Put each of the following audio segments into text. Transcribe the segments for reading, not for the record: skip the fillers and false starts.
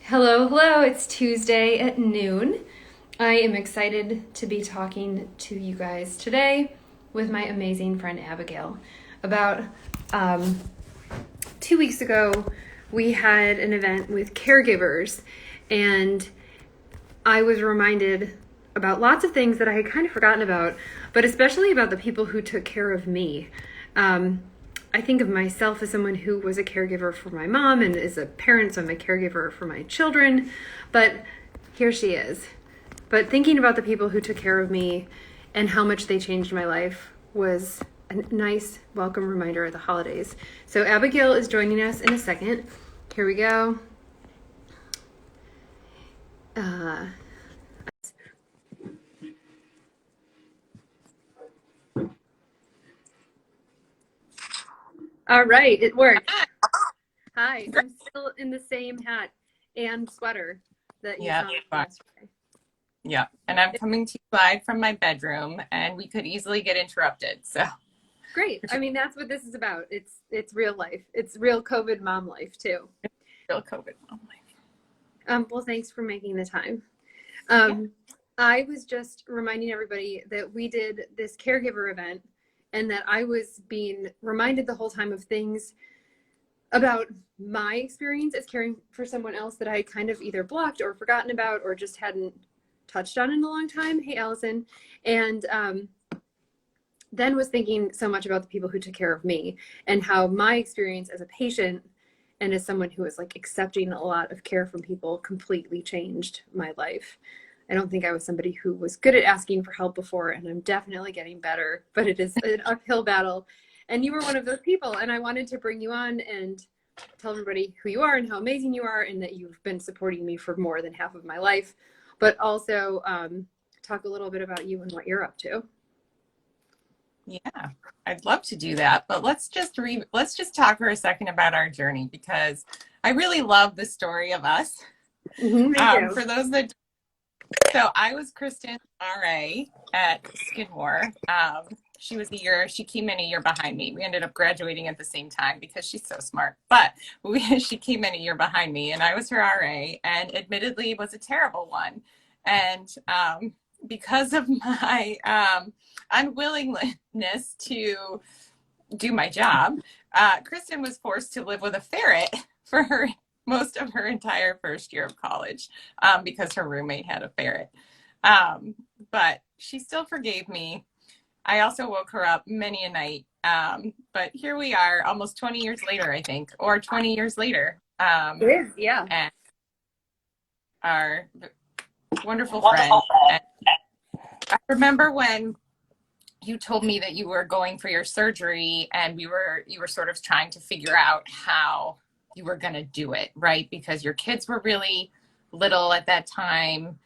Hello, hello. It's Tuesday at noon. I am excited to be talking to you guys today with my amazing friend Abigail. About 2 weeks ago, we had an event with caregivers, and I was reminded about lots of things that I had kind of forgotten about, but especially about the people who took care of me. I think of myself as someone who was a caregiver for my mom and is a parent, so I'm a caregiver for my children. But here she is. But thinking about the people who took care of me and how much they changed my life was a nice welcome reminder of the holidays. So Abigail is joining us in a second. Here we go. All right, it worked. Hi, I'm still in the same hat and sweater that you Yeah, saw me fine. yesterday. Yeah. And I'm coming to you live from my bedroom, and we could easily get interrupted. So, Great. I mean, that's what this is about. It's real life. It's real COVID mom life too. real COVID. Oh my. Well, thanks for making the time. Yeah. I was just reminding everybody that we did this caregiver event and that I was being reminded the whole time of things about my experience as caring for someone else that I kind of either blocked or forgotten about or just hadn't touched on in a long time. Hey, Allison. And then was thinking so much about the people who took care of me and how my experience as a patient and as someone who was like accepting a lot of care from people completely changed my life. I don't think I was somebody who was good at asking for help before, and I'm definitely getting better, but it is an uphill battle. And you were one of those people, and I wanted to bring you on and tell everybody who you are and how amazing you are and that you've been supporting me for more than half of my life, but also talk a little bit about you and what you're up to. Yeah. I'd love to do that, but let's just talk for a second about our journey because I really love the story of us. Me too. For those that So I was Kristen RA at Skidmore. She came in a year behind me. We ended up graduating at the same time because she's so smart. But she came in a year behind me, and I was her RA, and admittedly was a terrible one. And because of my unwillingness to do my job, Kristen was forced to live with a ferret for most of her entire first year of college because her roommate had a ferret. But she still forgave me. I also woke her up many a night. But here we are almost 20 years later, I think, or 20 years later. It is, yeah. And our wonderful friend. And I remember when you told me that you were going for your surgery and you were sort of trying to figure out how you were going to do it, right? Because your kids were really little at that time,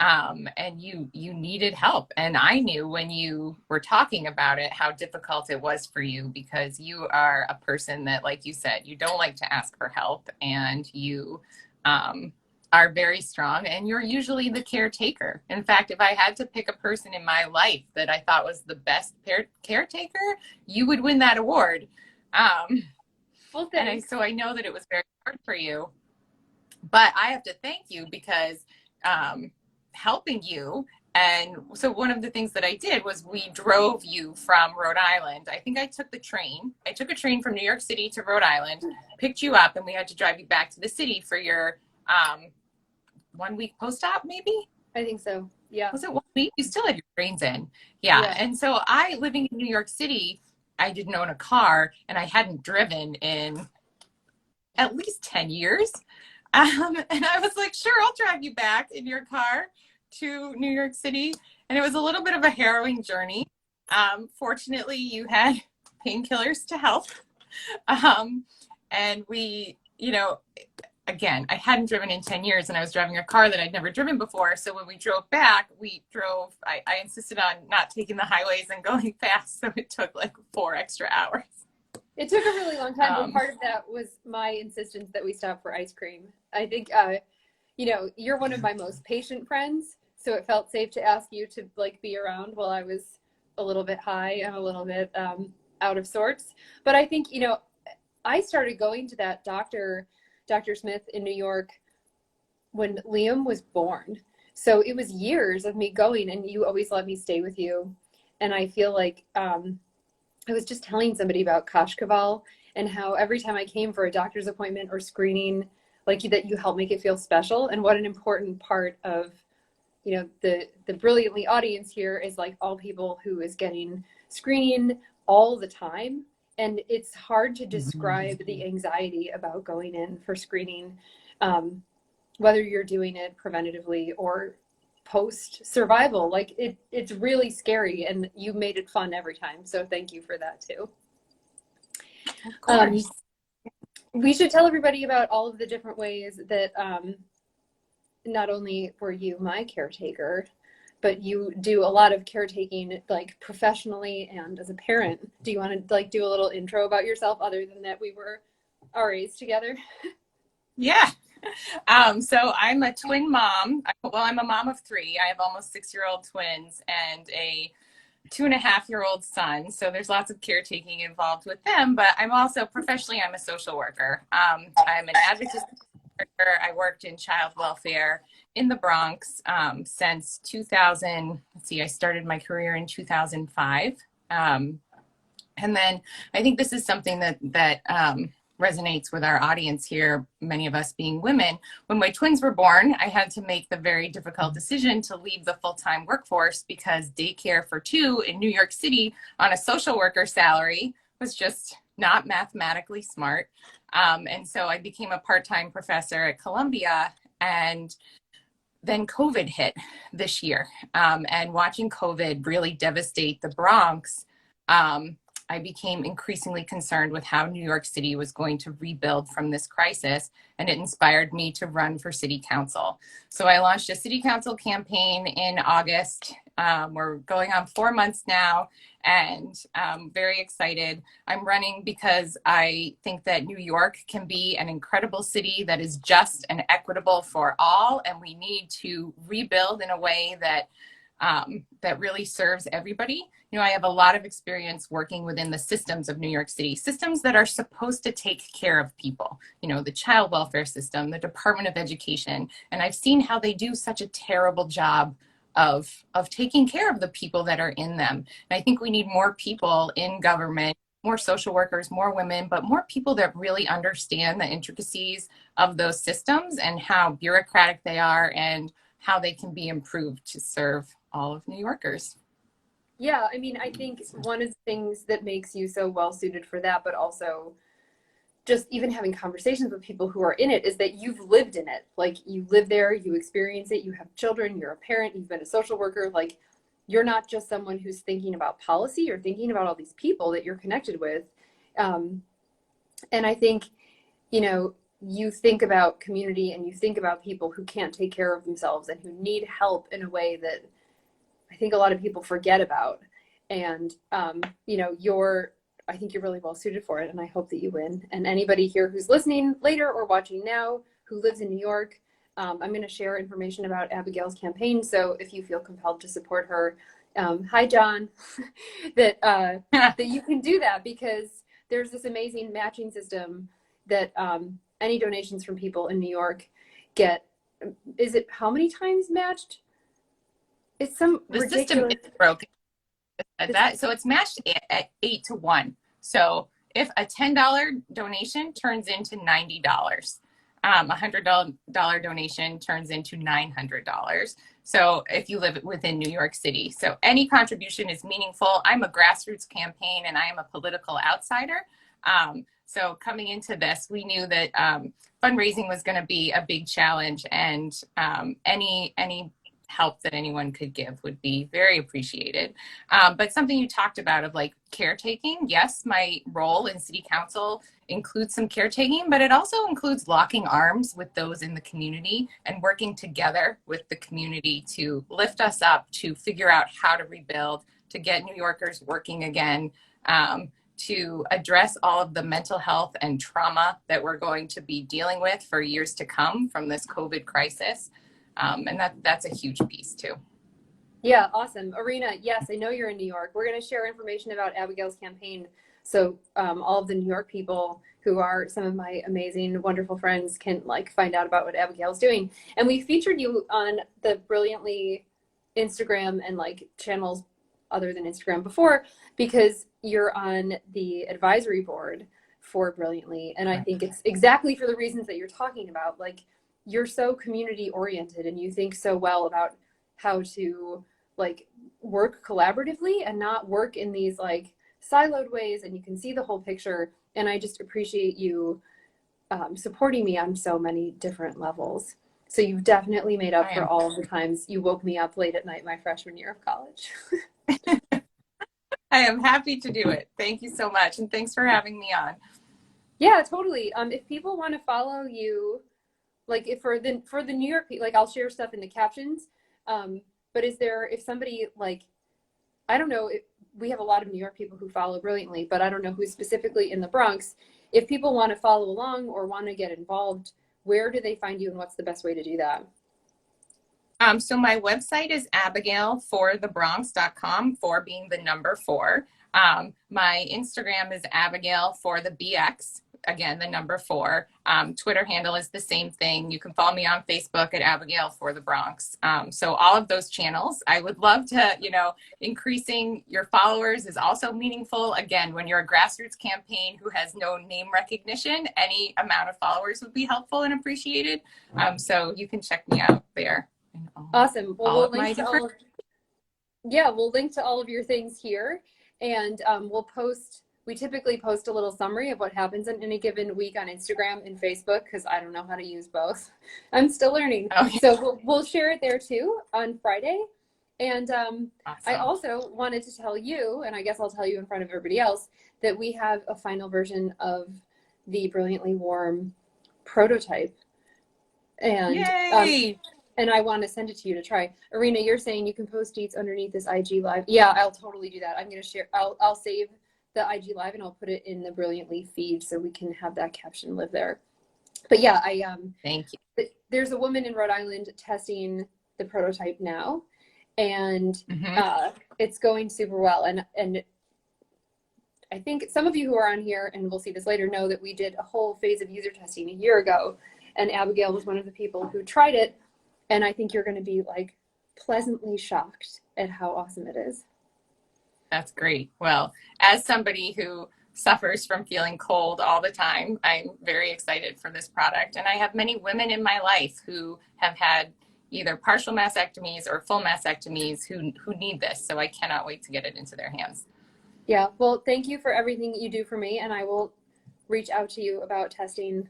and you needed help. And I knew when you were talking about it how difficult it was for you because you are a person that, like you said, you don't like to ask for help, and you are very strong, and you're usually the caretaker. In fact, if I had to pick a person in my life that I thought was the best caretaker, you would win that award. Well, And thanks. so I know that it was very hard for you, but I have to thank you because helping you. And so one of the things that I did was we drove you from Rhode Island. I think I took the train. I took a train from New York City to Rhode Island, picked you up, and we had to drive you back to the city for your 1 week post-op, maybe? I think so. Yeah. Was it 1 week? You still had your brains in. Yeah. Yeah. And so living in New York City, I didn't own a car and I hadn't driven in at least 10 years. And I was like, sure, I'll drive you back in your car to New York City. And it was a little bit of a harrowing journey. Fortunately, you had painkillers to help. And again, I hadn't driven in 10 years and I was driving a car that I'd never driven before. So when we drove back, I insisted on not taking the highways and going fast. So it took like 4 extra hours. It took a really long time, but part of that was my insistence that we stop for ice cream. I think, you're one of my most patient friends, so it felt safe to ask you to like be around while I was a little bit high and a little bit out of sorts. But I think, I started going to that Dr. Smith in New York when Liam was born. So it was years of me going, and you always let me stay with you. And I feel like I was just telling somebody about Kashkaval and how every time I came for a doctor's appointment or screening, like that you help make it feel special, and what an important part of, you know, the brilliantly audience here is like all people who is getting screening all the time. And it's hard to describe the anxiety about going in for screening, whether you're doing it preventatively or post survival. Like it's really scary, and you made it fun every time. So thank you for that too. Of course. We should tell everybody about all of the different ways that not only were you my caretaker, but you do a lot of caretaking, like professionally and as a parent. Do you want to like do a little intro about yourself, other than that we were RAs together? Yeah. So I'm a twin mom. Well, I'm a mom of three. I have almost 6-year-old twins and a 2.5-year-old son. So there's lots of caretaking involved with them, but I'm also professionally, I'm a social worker. I'm an advocate worker. I worked in child welfare in the Bronx since 2000. Let's see, I started my career in 2005. And then I think this is something that resonates with our audience here, many of us being women. When my twins were born, I had to make the very difficult decision to leave the full-time workforce because daycare for two in New York City on a social worker salary was just not mathematically smart. And so I became a part-time professor at Columbia, and then COVID hit this year. And watching COVID really devastate the Bronx, I became increasingly concerned with how New York City was going to rebuild from this crisis, and it inspired me to run for city council. So I launched a city council campaign in August. We're going on 4 months now, and I'm very excited. I'm running because I think that New York can be an incredible city that is just and equitable for all, and we need to rebuild in a way that that really serves everybody. You know, I have a lot of experience working within the systems of New York City, systems that are supposed to take care of people, you know, the child welfare system, the Department of Education, and I've seen how they do such a terrible job of taking care of the people that are in them. And I think we need more people in government, more social workers, more women, but more people that really understand the intricacies of those systems and how bureaucratic they are and how they can be improved to serve all of New Yorkers. Yeah, I mean, I think one of the things that makes you so well suited for that, but also just even having conversations with people who are in it, is that you've lived in it. Like, you live there, you experience it, you have children, you're a parent, you've been a social worker. Like, you're not just someone who's thinking about policy, you're thinking about all these people that you're connected with. And I think, you know, you think about community and you think about people who can't take care of themselves and who need help in a way that I think a lot of people forget about. And, you know, I think you're really well suited for it, and I hope that you win. And anybody here who's listening later or watching now who lives in New York, I'm going to share information about Abigail's campaign. So if you feel compelled to support her, hi, John, that you can do that, because there's this amazing matching system that any donations from people in New York get. Is it how many times matched? It's some The ridiculous... system is broken. So it's matched at 8 to 1. So if a $10 donation turns into $90, a $100 donation turns into $900. So if you live within New York City, so any contribution is meaningful. I'm a grassroots campaign and I am a political outsider. So coming into this, we knew that fundraising was going to be a big challenge, and any help that anyone could give would be very appreciated. But something you talked about of like caretaking, yes, my role in city council includes some caretaking, but it also includes locking arms with those in the community and working together with the community to lift us up, to figure out how to rebuild, to get New Yorkers working again, to address all of the mental health and trauma that we're going to be dealing with for years to come from this COVID crisis. And that's a huge piece too. Yeah, awesome. Arena, yes, I know you're in New York. We're going to share information about Abigail's campaign So all of the New York people who are some of my amazing, wonderful friends can like find out about what Abigail's doing. And we featured you on the Brilliantly Instagram and like channels other than Instagram before, because you're on the advisory board for Brilliantly. And I think it's exactly for the reasons that you're talking about. Like, you're so community oriented and you think so well about how to like work collaboratively and not work in these like siloed ways, and you can see the whole picture. And I just appreciate you supporting me on so many different levels. So you've definitely made up for all of the times you woke me up late at night my freshman year of college. I am happy to do it. Thank you so much. And thanks for having me on. Yeah, totally. If people want to follow you, like if for the New York, like I'll share stuff in the captions. But is there, if somebody like, I don't know, we have a lot of New York people who follow Brilliantly, but I don't know who's specifically in the Bronx. If people want to follow along or want to get involved, where do they find you and what's the best way to do that? So my website is abigailforthebronx.com, 4 being the number 4. My Instagram is Abigail for the BX, again, the number 4. Twitter handle is the same thing. You can follow me on Facebook at Abigail for the Bronx. So all of those channels, I would love to, increasing your followers is also meaningful. Again, when you're a grassroots campaign who has no name recognition, any amount of followers would be helpful and appreciated. So you can check me out there. Awesome. Well, we'll link to we'll link to all of your things here, and we typically post a little summary of what happens in any given week on Instagram and Facebook, because I don't know how to use both. I'm still learning. Okay. So we'll share it there too on Friday. And awesome. I also wanted to tell you, and I guess I'll tell you in front of everybody else, that we have a final version of the Brilliantly Warm prototype. And yay! And I want to send it to you to try. Arena, you're saying you can post deets underneath this IG live. Yeah, I'll totally do that. I'm going to share. I'll save the IG live and I'll put it in the Brilliantly feed so we can have that caption live there. But yeah, thank you. There's a woman in Rhode Island testing the prototype now, and it's going super well. And I think some of you who are on here, and we'll see this later, know that we did a whole phase of user testing a year ago, and Abigail was one of the people who tried it. And I think you're going to be like pleasantly shocked at how awesome it is. That's great. Well, as somebody who suffers from feeling cold all the time, I'm very excited for this product. And I have many women in my life who have had either partial mastectomies or full mastectomies who need this. So I cannot wait to get it into their hands. Yeah. Well, thank you for everything you do for me. And I will reach out to you about testing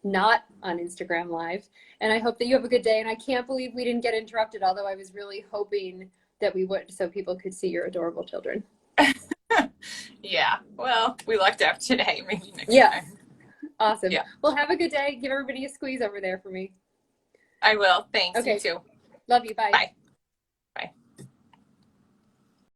not on Instagram Live. And I hope that you have a good day. And I can't believe we didn't get interrupted, although I was really hoping that we would, so people could see your adorable children. Yeah. Well, we lucked out today. Maybe next time. Awesome. Yeah. Well, have a good day. Give everybody a squeeze over there for me. I will. Thanks. Okay. You too. Love you. Bye. Bye.